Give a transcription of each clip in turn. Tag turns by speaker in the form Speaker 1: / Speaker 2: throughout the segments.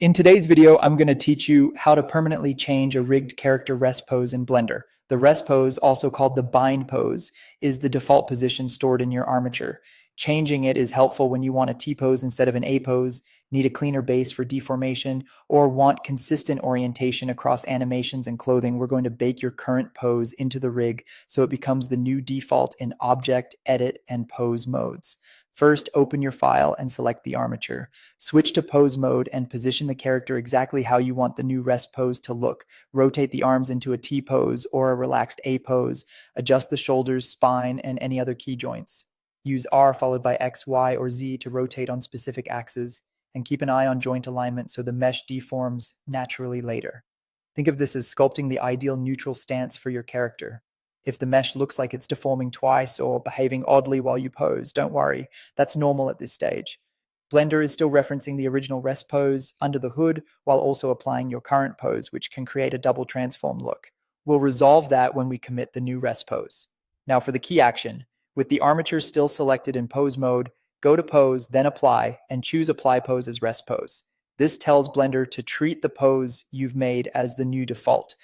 Speaker 1: In today's video, I'm going to teach you how to permanently change a rigged character rest pose in Blender. The rest pose, also called the bind pose, is the default position stored in your armature. Changing it is helpful when you want a T-pose instead of an A-pose, need a cleaner base for deformation, or want consistent orientation across animations and clothing. We're going to bake your current pose into the rig so it becomes the new default in object, edit, and pose modes. First, open your file and select the armature. Switch to pose mode and position the character exactly how you want the new rest pose to look. Rotate the arms into a T pose or a relaxed A pose. Adjust the shoulders, spine, and any other key joints. Use R followed by X, Y, or Z to rotate on specific axes, and keep an eye on joint alignment so the mesh deforms naturally later. Think of this as sculpting the ideal neutral stance for your character. If the mesh looks like it's deforming twice or behaving oddly while you pose, don't worry, that's normal at this stage. Blender is still referencing the original rest pose under the hood while also applying your current pose, which can create a double transform look. We'll resolve that when we commit the new rest pose. Now for the key action. With the armature still selected in pose mode, go to pose, then apply, and choose apply pose as rest pose. This tells Blender to treat the pose you've made as the new default.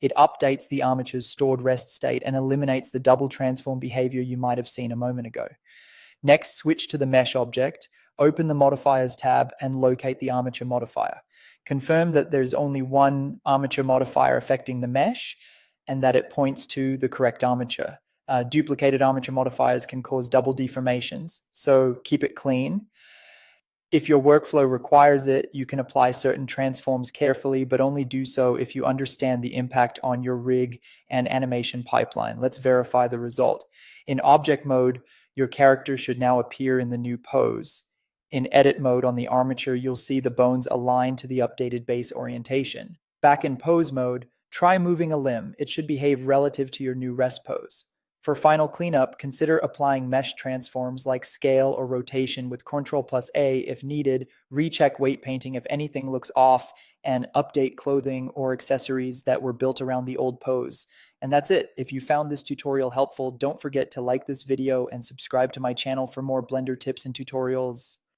Speaker 1: It updates the armature's stored rest state and eliminates the double transform behavior you might have seen a moment ago. Next, switch to the mesh object, open the modifiers tab, and locate the armature modifier. Confirm that there's only one armature modifier affecting the mesh and that it points to the correct armature. Duplicated armature modifiers can cause double deformations, so keep it clean. If your workflow requires it, you can apply certain transforms carefully, but only do so if you understand the impact on your rig and animation pipeline. Let's verify the result. In object mode, your character should now appear in the new pose. In edit mode on the armature, you'll see the bones aligned to the updated base orientation. Back in pose mode, try moving a limb. It should behave relative to your new rest pose. For final cleanup, consider applying mesh transforms like scale or rotation with Ctrl+A if needed, recheck weight painting if anything looks off, and update clothing or accessories that were built around the old pose. And that's it. If you found this tutorial helpful, don't forget to like this video and subscribe to my channel for more Blender tips and tutorials.